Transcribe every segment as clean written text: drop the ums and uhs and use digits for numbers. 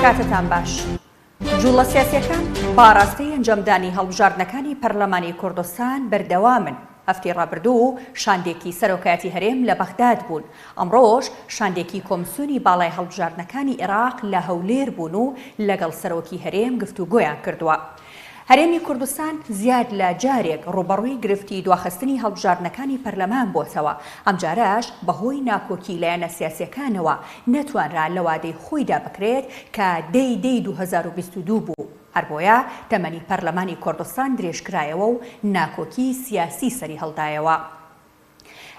کاتتان باش. جوڵە سیاسیەکان باڕاستەی ئەنجامدانی هەڵبژاردنەکانی پەرلەمانی کوردستان بەردەوامن. هەفتەی ڕابردوو شاندێکی سەرۆکایەتی هەرێم لە بەغداد بوون. ئەمڕۆژ شاندێکی کۆمسیۆنی باڵای هەڵبژاردنەکانی عێراق لە هەولێر بوون و لەگەڵ سەرۆکی هەرێم گفتوگۆیان کردووە. هەرێمی کوردستان زیاد لە جارێک ڕوبەڕووی گرفتی دواخستنی هەڵبژاردنەکانی پەرلەمان بۆتەوە. ئەمجارەش بەهۆی ناکۆکی لایەنە سیاسیەکانەوە نەتوانرا لە وادەی خۆیدا بکرێت کە دەی 2022 بوو. هەر بۆیە تەمەنی پەرلەمانی کوردستان درێژکرایەوە و ناکۆکی سیاسی سەری هەڵدایەوە.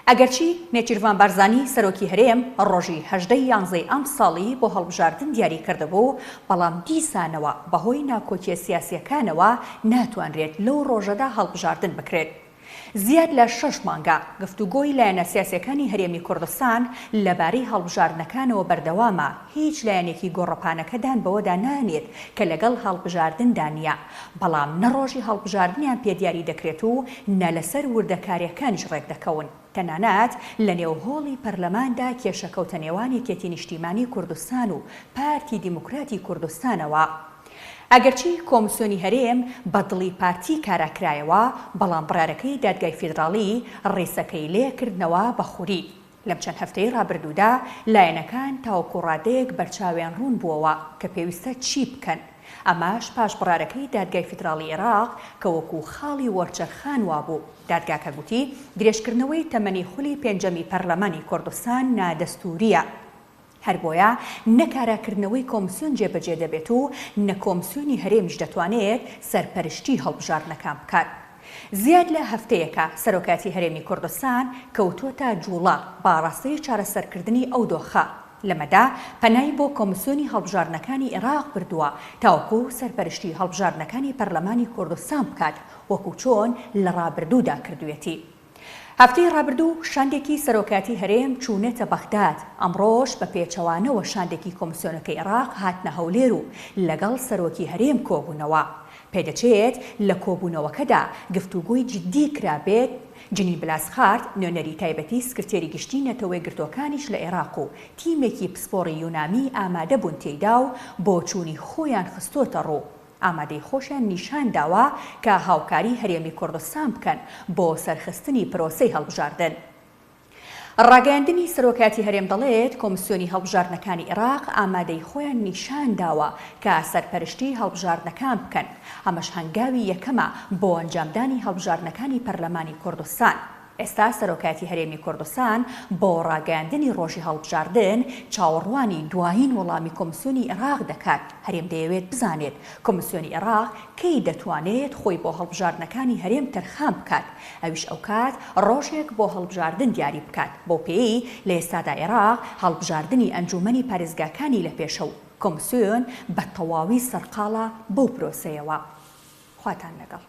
ئەگەرچی نێچیروان بارزانی سەرۆکی هەرێم ڕۆژی 11 ئەم ساڵی بۆ هەڵبژاردن دیاری کردبوو، بەڵام دیسانەوە بەهۆی ناکۆکیە سیاسیەکانەوە ناتوانرێت لەو ڕۆژەدا هەڵبژاردن بکرێت. زیاد لە 6 مانگە گفتوگۆی لایەنە سیاسیەکانی هەرێمی کوردستان لەبارەی هەڵبژاردنەکانەوە بەردەوامە. هیچ لایەنێکی گۆڕەپانەکەدان بەوەدا نانێت کە لەگەڵ هەڵبژاردندا نییە، بەڵام نەڕۆژی هەڵبژاردنیان پێدیاری دەکرێت و نە لەسەر وردەکاریەکانیش ڕێک دەکەون. تەنانەت لە نێوهۆڵی پەرلەماندا کێشەکەوتە نێوان یەکێتی نیشتیمانی کوردستان و پارتی دیموکراتی کوردستانەوە. ئەگەرچی کۆمسیۆنی هەرێم بەدڵی پارتی کاراکرایەوە، بەڵام بڕارەکەی دادگای فیدراڵی ڕێسەکەی لێکردنەوە بەخووری. لەم چەند هەفتەی ڕابردوودا لایەنەکان تاوەکو ڕادەیەک بەرچاویان ڕوون بووەوە کە پێویستە چی بکەن. ئەماش پاش بڕارەکەی دادگای فیدراڵی عێراق کە وەکو خاڵی وەرچەرخان وابوو. دادگاکە گوتی درێژکردنەوەی تەمەنی خولی پێنجەمی پەرلەمانی کوردستان نادەستووریە. هەر بۆیە نەکاراکردنەوەی کۆمسیۆن جێبەجێ دەبێت و نە کۆمسیۆنی هەرێمیش دەتوانێت سەرپەرشتی هەڵبژاردنەکان بکات. زیاد لە هەفتەیەکە سەرۆکاتی هەرێمی کوردستان کەوتووەتە جوڵە باڕاستەی چارەسەرکردنی ئەو دۆخە. لەمەدا پەنای بۆ کۆمسیۆنی هەڵبژاردنەکانی عێراق بردووە تاوەکو سەرپەرشتی هەڵبژاردنەکانی پەرلەمانی کوردستان بکات، وەکو چۆن لە ڕابردوودا کردوێتی. هەفتەی ڕابردوو شاندێکی سەرۆکاتی هەرێم چوونێتە بەغداد. ئەمڕۆژ بە پێچەوانەوە شاندێکی کۆمسیۆنەکەی عێراق هاتنە هەولێر و لەگەڵ سەرۆکی هەرێم کۆبوونەوە. پێدەچێت لە کۆبوونەوەکەدا گفتوگۆی جدی کرابێت. جنی بلاسخارد نوێنەری تایبەتی سکرتێری گشتی نەتەوەی گرتوەکانیش لە عێراق و تیمێکی پسپۆڕی یۆنامی ئامادە بوون تێیدا و بۆ چوونی خۆیان خستۆتە ڕوو. ئامادەی خۆشیان نیشان داوە کە هاوکاری هەرێمی کوردستان بکەن بۆ سەرخستنی پرۆسەی هەڵبژاردن. ڕاگەیاندنی سەرۆکاتی هەرێم دەڵێت کۆمسیۆنی هەڵبژاردنەکانی عێراق ئامادەی خۆیان نیشان داوە کە سەرپەرشتی هەڵبژاردنەکان بکەن. ئەمەش هەنگاوی یەکەمە بۆ ئەنجامدانی هەڵبژاردنەکانی پەرلەمانی کوردستان. ئێستا سەرۆکاتی هەرێمی کوردستان بۆ ڕاگەیاندنی ڕۆژی هەڵبژاردن چاوەڕوانی دوایین وەڵامی کۆمسیۆنی عێراق دەکات. هەرێم دەیەوێت بزانێت کۆمسیۆنی عێراق کەی دەتوانێت خۆی بۆ هەڵبژاردنەکانی هەرێم تەرخان بکات، ئەویش ئەو کات ڕۆژێک بۆ هەڵبژاردن دیاری بکات. بۆ پێی لە ئێستادا عێراق هەڵبژاردنی ئەنجومەنی پارێزگاکانی لە پێشە و کۆمسیۆن بە تەواوی سەرقاڵە بەو پرۆسەیەوە. خواتان لەگەڵ.